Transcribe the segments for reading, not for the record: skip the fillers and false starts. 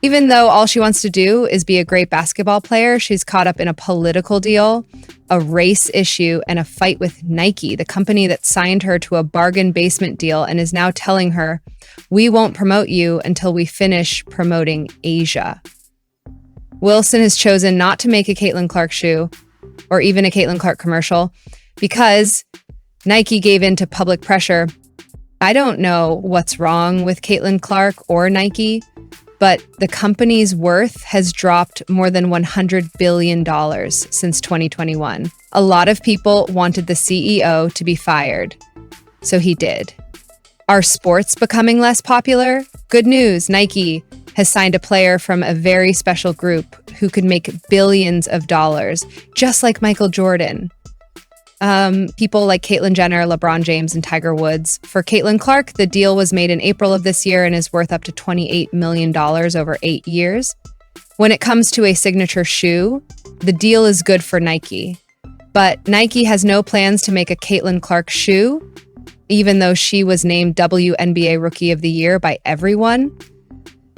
Even though all she wants to do is be a great basketball player, she's caught up in a political deal, a race issue, and a fight with Nike, the company that signed her to a bargain basement deal and is now telling her, "We won't promote you until we finish promoting Asia." Wilson has chosen not to make a Caitlin Clark shoe or even a Caitlin Clark commercial because Nike gave in to public pressure. I don't know what's wrong with Caitlin Clark or Nike, but the company's worth has dropped more than $100 billion since 2021. A lot of people wanted the CEO to be fired, so he did. Are sports becoming less popular? Good news, Nike has signed a player from a very special group who could make billions of dollars, just like Michael Jordan. People like Caitlyn Jenner, LeBron James, and Tiger Woods. For Caitlin Clark, the deal was made in April of this year and is worth up to $28 million over 8 years. When it comes to a signature shoe, the deal is good for Nike. But Nike has no plans to make a Caitlin Clark shoe, even though she was named WNBA Rookie of the Year by everyone.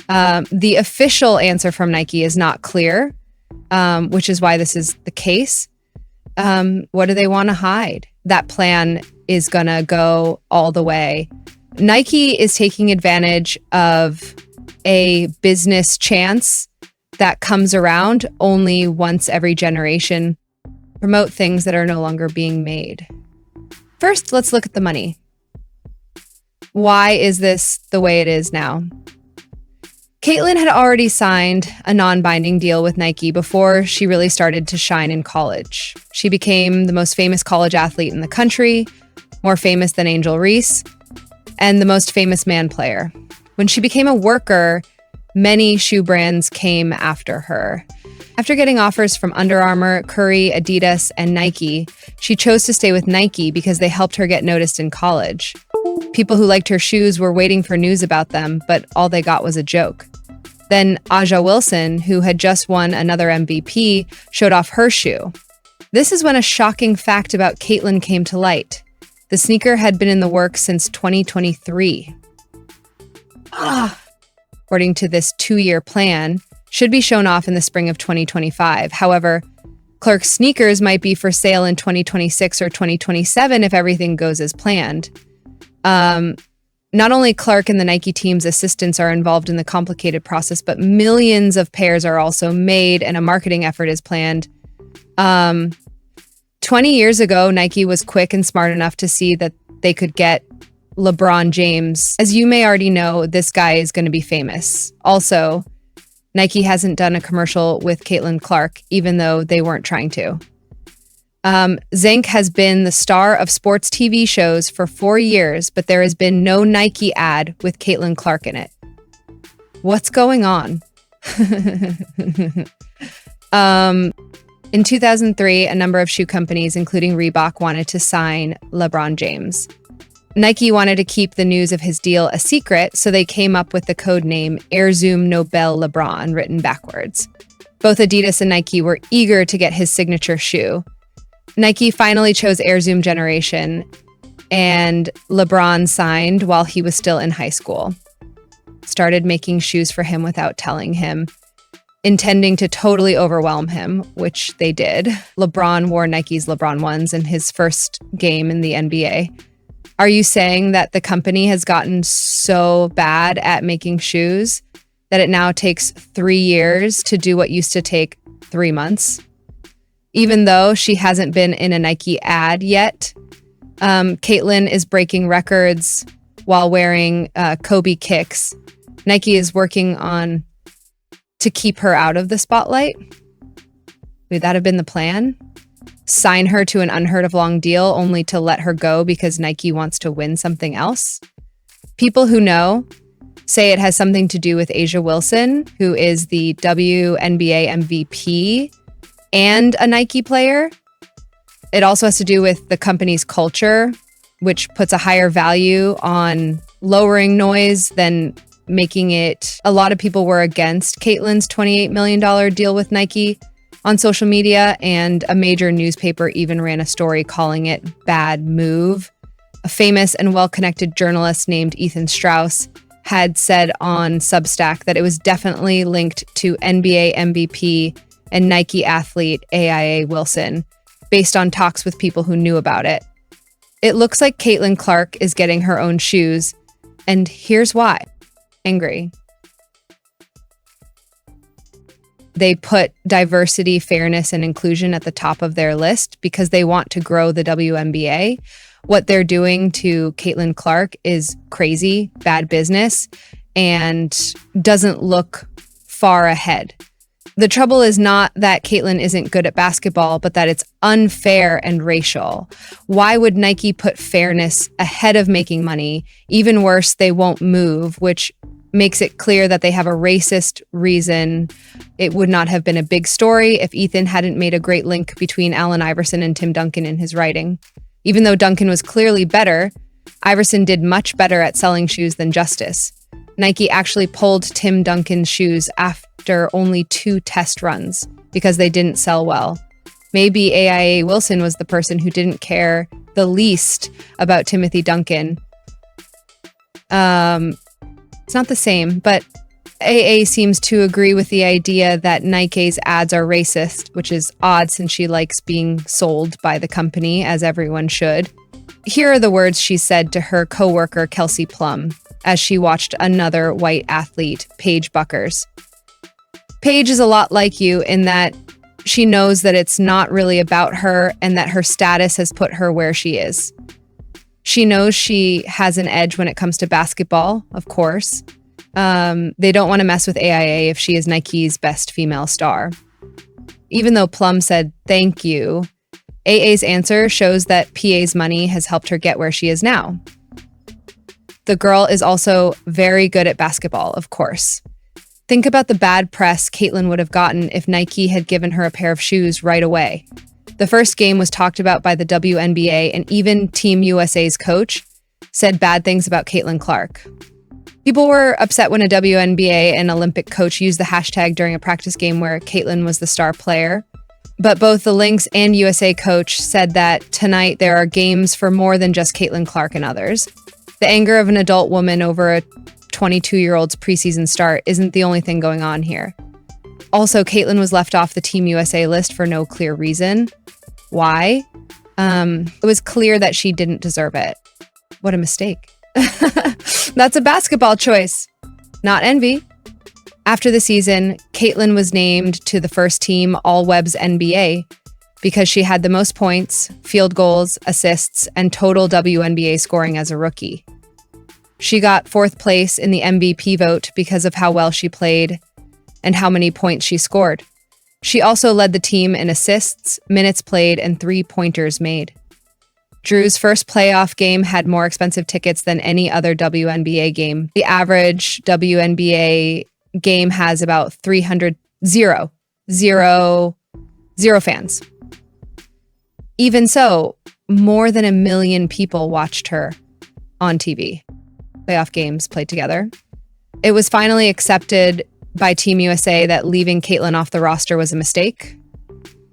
The official answer from Nike is not clear, which is why this is the case. What do they want to hide? That plan is going to go all the way. Nike is taking advantage of a business chance that comes around only once every generation, promote things that are no longer being made. First, let's look at the money. Why is this the way it is now? Caitlin had already signed a non-binding deal with Nike before she really started to shine in college. She became the most famous college athlete in the country, more famous than Angel Reese, and the most famous man player. When she became a worker, many shoe brands came after her. After getting offers from Under Armour, Curry, Adidas, and Nike, she chose to stay with Nike because they helped her get noticed in college. People who liked her shoes were waiting for news about them, but all they got was a joke. Then Aja Wilson, who had just won another MVP, showed off her shoe. This is when a shocking fact about Caitlin came to light. The sneaker had been in the works since 2023. According to this 2-year plan, should be shown off in the spring of 2025. However, Clark's sneakers might be for sale in 2026 or 2027 if everything goes as planned. Not only Clark and the Nike team's assistants are involved in the complicated process, but millions of pairs are also made and a marketing effort is planned. 20 years ago, Nike was quick and smart enough to see that they could get LeBron James. As you may already know, this guy is going to be famous. Also, Nike hasn't done a commercial with Caitlin Clark, even though they weren't trying to. Zink has been the star of sports TV shows for 4 years, but there has been no Nike ad with Caitlin Clark in it. What's going on? In 2003, a number of shoe companies, including Reebok, wanted to sign LeBron James. Nike wanted to keep the news of his deal a secret, so they came up with the code name Air Zoom Nobel LeBron, written backwards. Both Adidas and Nike were eager to get his signature shoe. Nike finally chose Air Zoom Generation, and LeBron signed while he was still in high school. Started making shoes for him without telling him, intending to totally overwhelm him, which they did. LeBron wore Nike's LeBron 1s in his first game in the NBA. Are you saying that the company has gotten so bad at making shoes that it now takes 3 years to do what used to take 3 months? Even though she hasn't been in a Nike ad yet, Caitlin is breaking records while wearing Kobe kicks. Nike is working on to keep her out of the spotlight. Would that have been the plan? Sign her to an unheard of long deal only to let her go because Nike wants to win something else? People who know say it has something to do with Aja Wilson, who is the WNBA MVP and a Nike player. It also has to do with the company's culture, which puts a higher value on lowering noise than making it. A lot of people were against Caitlin's $28 million deal with Nike on social media, and a major newspaper even ran a story calling it bad move. A famous and well-connected journalist named Ethan Strauss had said on Substack that it was definitely linked to NBA MVP and Nike athlete AIA Wilson, based on talks with people who knew about it. It looks like Caitlin Clark is getting her own shoes, and here's why. Angry. They put diversity, fairness, and inclusion at the top of their list because they want to grow the WNBA. What they're doing to Caitlin Clark is crazy, bad business, and doesn't look far ahead. The trouble is not that Caitlin isn't good at basketball, but that it's unfair and racial. Why would Nike put fairness ahead of making money? Even worse, they won't move, which makes it clear that they have a racist reason. It would not have been a big story if Ethan hadn't made a great link between Allen Iverson and Tim Duncan in his writing. Even though Duncan was clearly better, Iverson did much better at selling shoes than Justice. Nike actually pulled Tim Duncan's shoes after only 2 test runs because they didn't sell well. Maybe AIA Wilson was the person who didn't care the least about Timothy Duncan. It's not the same, but AA seems to agree with the idea that Nike's ads are racist, which is odd since she likes being sold by the company, as everyone should. Here are the words she said to her coworker, Kelsey Plum, as she watched another white athlete, Paige Buckers. Paige is a lot like you in that she knows that it's not really about her and that her status has put her where she is. She knows she has an edge when it comes to basketball, of course. They don't want to mess with AIA if she is Nike's best female star. Even though Plum said thank you, AA's answer shows that PA's money has helped her get where she is now. The girl is also very good at basketball, of course. Think about the bad press Caitlin would have gotten if Nike had given her a pair of shoes right away. The first game was talked about by the WNBA, and even Team USA's coach said bad things about Caitlin Clark. People were upset when a WNBA and Olympic coach used the hashtag during a practice game where Caitlin was the star player. But both the Lynx and USA coach said that tonight there are games for more than just Caitlin Clark and others. The anger of an adult woman over a 22-year-old's preseason start isn't the only thing going on here. Also, Caitlin was left off the Team USA list for no clear reason. Why? It was clear that she didn't deserve it. What a mistake. That's a basketball choice, not envy. After the season, Caitlin was named to the first team All-Web's NBA because she had the most points, field goals, assists, and total WNBA scoring as a rookie. She got 4th place in the MVP vote because of how well she played and how many points she scored. She also led the team in assists, minutes played, and 3-pointers made. Drew's first playoff game had more expensive tickets than any other WNBA game. The average WNBA game has about zero fans. Even so, more than 1 million people watched her on TV. Playoff games played together. It was finally accepted by Team USA that leaving Caitlin off the roster was a mistake.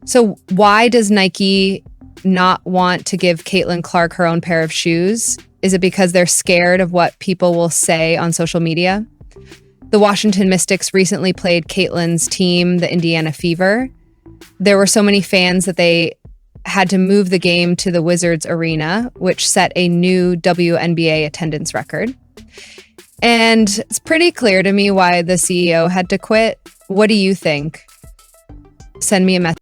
So why does Nike not want to give Caitlin Clark her own pair of shoes? Is it because they're scared of what people will say on social media? The Washington Mystics recently played Caitlin's team, the Indiana Fever. There were so many fans that they had to move the game to the Wizards Arena, which set a new WNBA attendance record. And it's pretty clear to me why the CEO had to quit. What do you think? Send me a message.